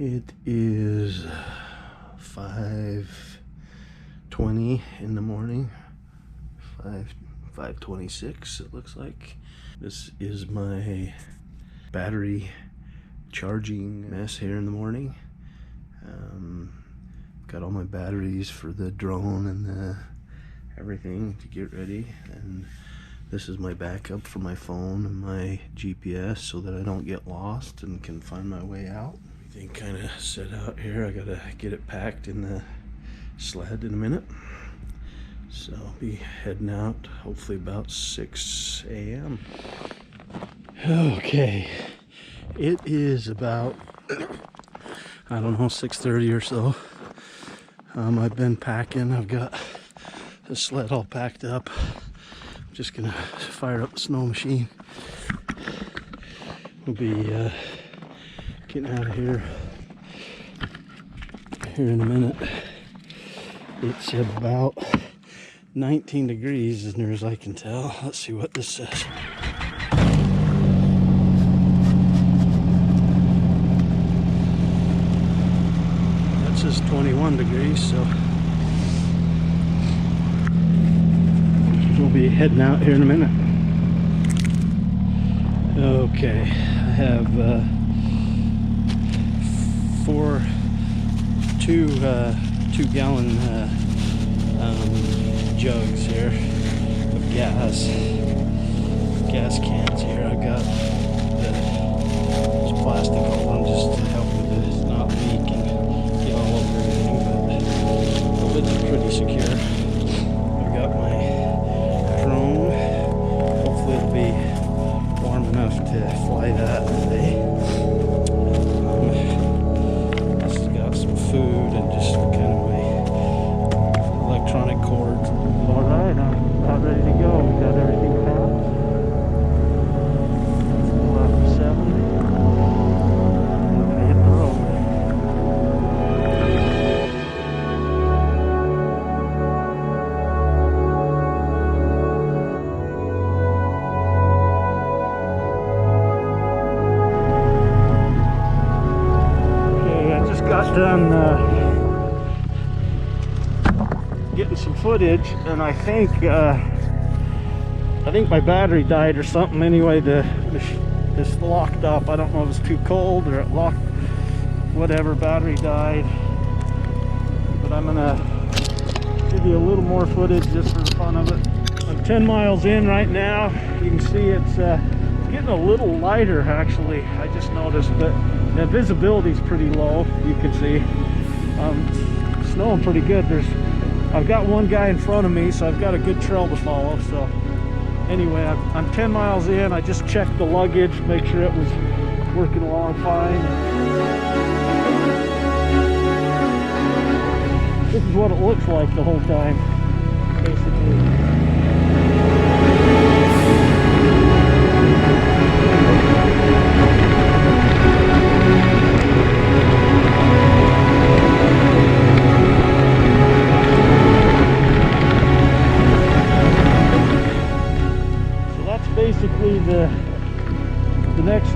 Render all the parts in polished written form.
It is 5:20 in the morning. 5:26 it looks like. This is my battery charging mess here in the morning. Got all my batteries for the drone and everything to get ready, and this is my backup for my phone and my GPS so that I don't get lost and can find my way out. Everything kind of set out here. I gotta get it packed in the sled in a minute. So I'll be heading out hopefully about 6 a.m. Okay, it is about, I don't know, 6:30 or so. I've been packing. I've got the sled all packed up. I'm just gonna fire up the snow machine. We'll be getting out of here in a minute. It's about 19 degrees as near as I can tell. Let's see what this says. That says 21 degrees, so we'll be heading out here in a minute. Okay, I have two gallon jugs here of gas cans here. I've got this plastic on just to help with it not leak and get all over everything, but the lids are pretty secure. I've got my drone. Hopefully it'll be warm enough to fly that today. Just got some food and just kind of my electronic cords. Alright, I'm about ready to go. We got everything packed. It's 11:07. I'm gonna hit the road. Okay, I just got done getting some footage, and I think my battery died or something. Anyway, this locked up. I don't know if it's too cold or it locked, whatever, battery died. But I'm gonna give you a little more footage just for the fun of it. I'm 10 miles in right now. You can see it's getting a little lighter actually. I just noticed, but the visibility is pretty low. You can see snowing pretty good. I've got one guy in front of me, so I've got a good trail to follow. So anyway, I'm 10 miles in. I just checked the luggage, make sure it was working along fine. This is what it looks like the whole time, basically. Basically the next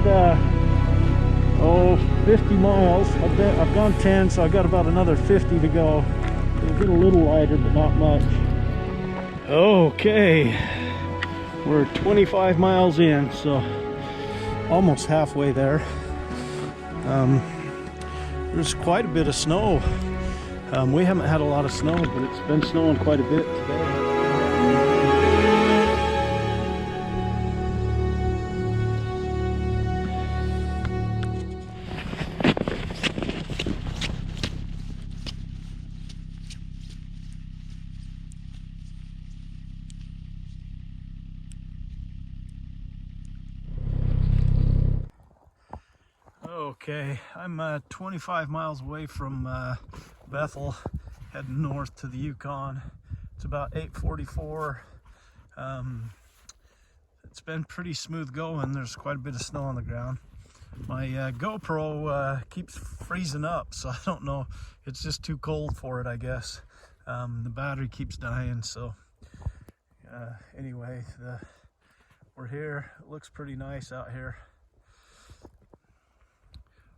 50 miles. I've gone 10, so I've got about another 50 to go. It'll get a little lighter, but not much. Okay, we're 25 miles in, so almost halfway there. There's quite a bit of snow. We haven't had a lot of snow, but it's been snowing quite a bit today. Okay, I'm 25 miles away from Bethel, heading north to the Yukon. It's about 8:44. It's been pretty smooth going. There's quite a bit of snow on the ground. My GoPro keeps freezing up, so I don't know. It's just too cold for it, I guess. The battery keeps dying, so anyway, we're here. It looks pretty nice out here.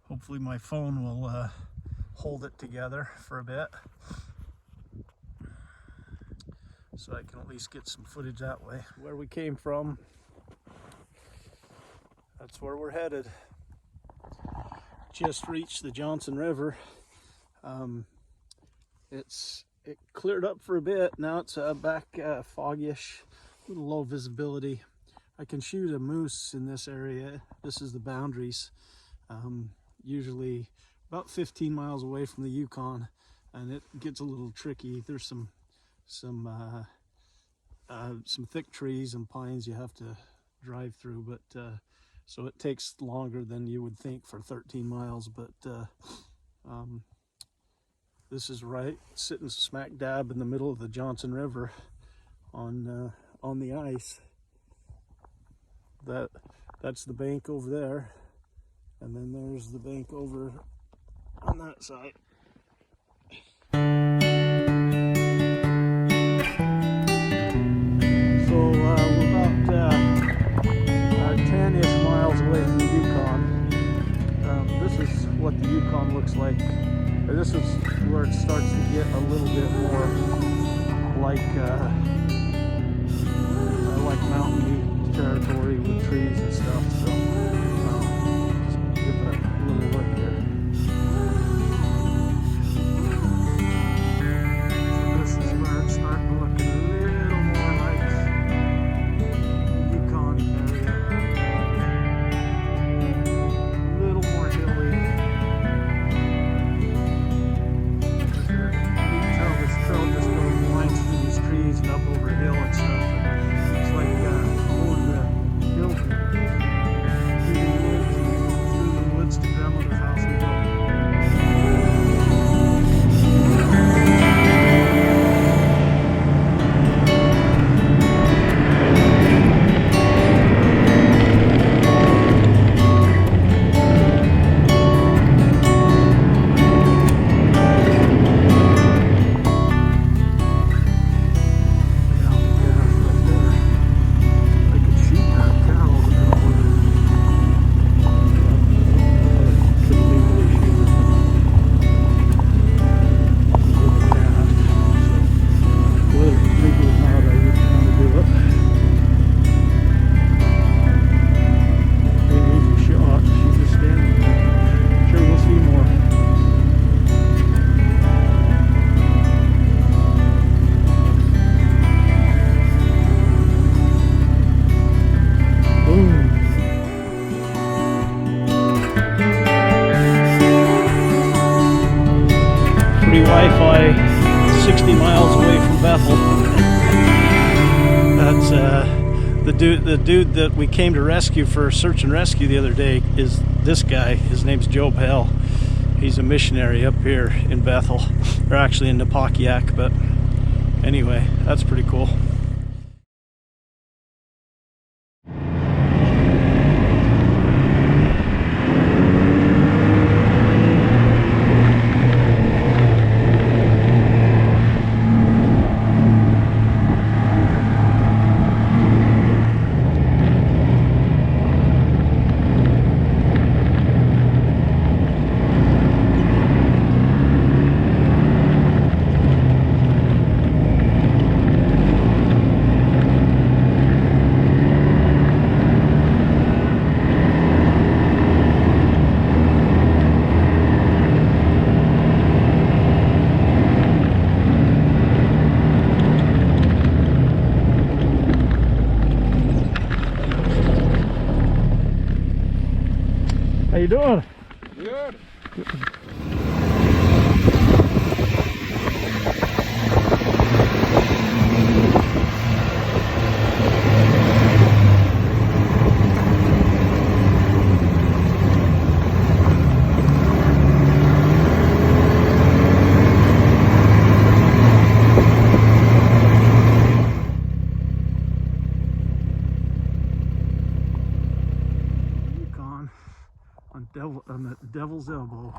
Hopefully my phone will hold it together for a bit, so I can at least get some footage that way. Where we came from, that's where we're headed. Just reached the Johnson River. It cleared up for a bit. Now it's back foggish, a little low visibility. I can shoot a moose in this area. This is the boundaries. Usually about 15 miles away from the Yukon, and it gets a little tricky. There's some thick trees and pines you have to drive through, but so it takes longer than you would think for 13 miles. But this is right sitting smack dab in the middle of the Johnson River on the ice. That's the bank over there, and then there's the bank over on that side. So we're about 10-ish miles away from the Yukon. This is what the Yukon looks like. This is where it starts to get a little bit more like mountainy territory with trees and stuff. So just give it a little look here. So this is where it's starting to look a little more like the Yukon area. A little more hilly. You can tell this trail just goes winds through these trees and up over a hill and stuff. And it's like over the hill through the woods to grandmother's house and go. Wi-Fi 60 miles away from Bethel. That's the dude that we came to rescue for search and rescue the other day is this guy. His name's Joe Bethel. He's a missionary up here in Bethel, or actually in Napakiak, but anyway, that's pretty cool. How you doing? Good. Yukon on the Devil's Elbow,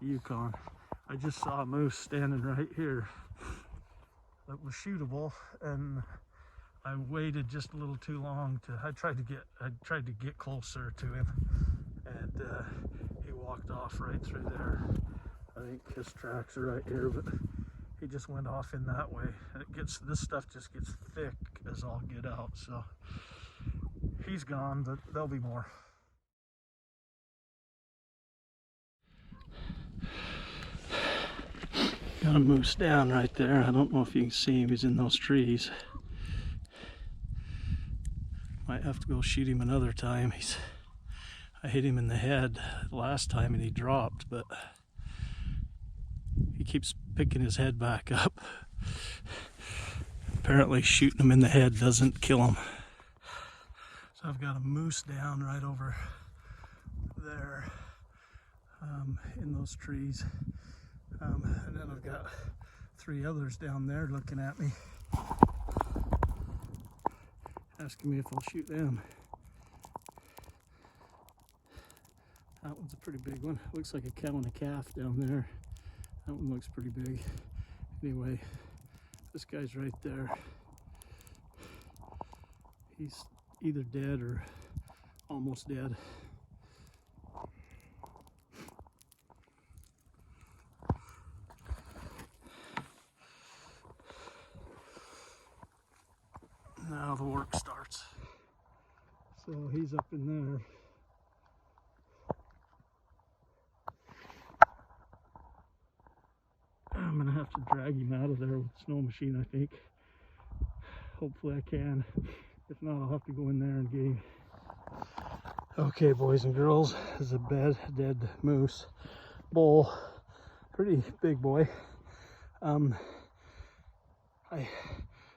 Yukon. I just saw a moose standing right here that was shootable, and I waited just a little too long. I tried to get closer to him, and he walked walked off right through there. I think his tracks are right here, but he just went off in that way. And this stuff just gets thick as all get out. So he's gone, but there'll be more. Got a moose down right there. I don't know if you can see him. He's in those trees. Might have to go shoot him another time. I hit him in the head last time and he dropped, but he keeps picking his head back up. Apparently shooting him in the head doesn't kill him. So I've got a moose down right over there in those trees. And then I've got 3 others down there looking at me, asking me if I'll shoot them. That one's a pretty big one. Looks like a cow and a calf down there. That one looks pretty big. Anyway, this guy's right there. He's either dead or almost dead. Now the work starts. So he's up in there. I'm gonna have to drag him out of there with the snow machine, I think. Hopefully I can. If not, I'll have to go in there and get him. Okay, boys and girls, this is a dead moose. Bull. Pretty big boy. I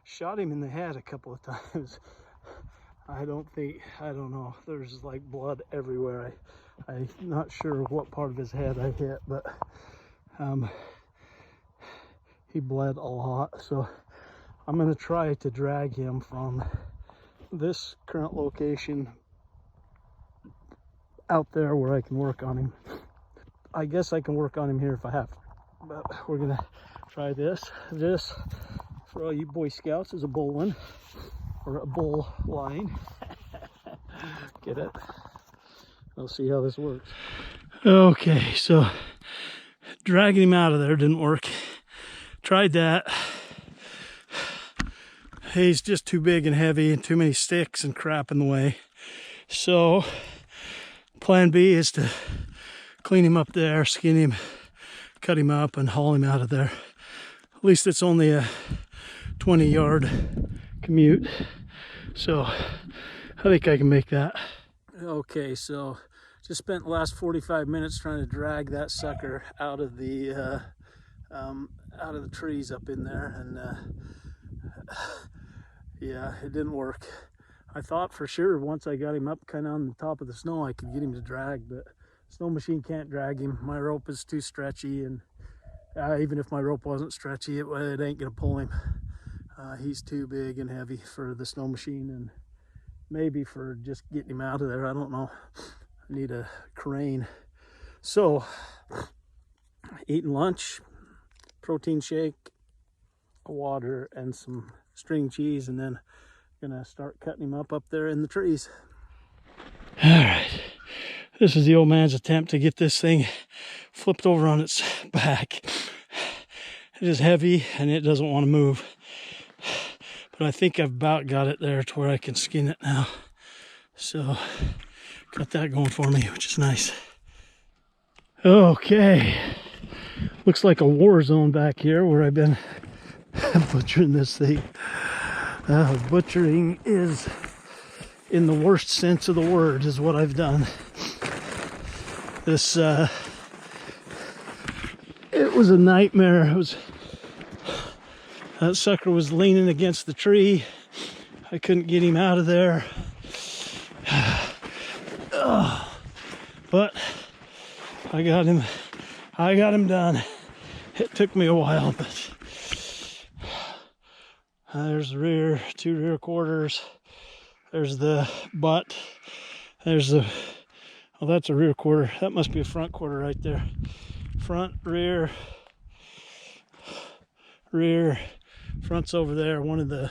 shot him in the head a couple of times. I don't know, there's like blood everywhere. I'm not sure what part of his head I hit, but he bled a lot. So I'm gonna try to drag him from this current location out there where I can work on him. I guess I can work on him here if I have to, but we're gonna try this. This, for all you Boy Scouts, is a bull one, or a bull line. Get it? We'll see how this works. Okay, so dragging him out of there didn't work. Tried that. He's just too big and heavy and too many sticks and crap in the way. So plan B is to clean him up there, skin him, cut him up and haul him out of there. At least it's only a 20-yard commute, so I think I can make that. Okay, so just spent the last 45 minutes trying to drag that sucker out of the trees up in there, and yeah, it didn't work. I thought for sure once I got him up kind of on the top of the snow I could get him to drag, but snow machine can't drag him. My rope is too stretchy, and even if my rope wasn't stretchy, it ain't gonna pull him. He's too big and heavy for the snow machine, and maybe for just getting him out of there, I don't know. I need a crane. So, eating lunch, protein shake, water, and some string cheese, and then gonna start cutting him up there in the trees. All right, this is the old man's attempt to get this thing flipped over on its back. It is heavy and it doesn't want to move, but I think I've about got it there to where I can skin it now. So got that going for me, which is nice. Okay, looks like a war zone back here where I've been butchering this thing. Butchering is, in the worst sense of the word, is what I've done. This it was a nightmare. That sucker was leaning against the tree. I couldn't get him out of there. But I got him done. It took me a while, but there's the rear, 2 rear quarters. There's the butt. There's the, oh, that's a rear quarter. That must be a front quarter right there. Front, rear, front's over there. One of the,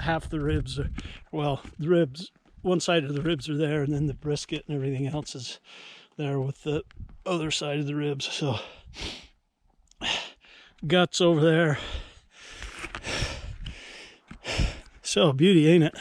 half the ribs are, well, the ribs, one side of the ribs are there, and then the brisket and everything else is there with the other side of the ribs. So guts over there. So beauty, ain't it?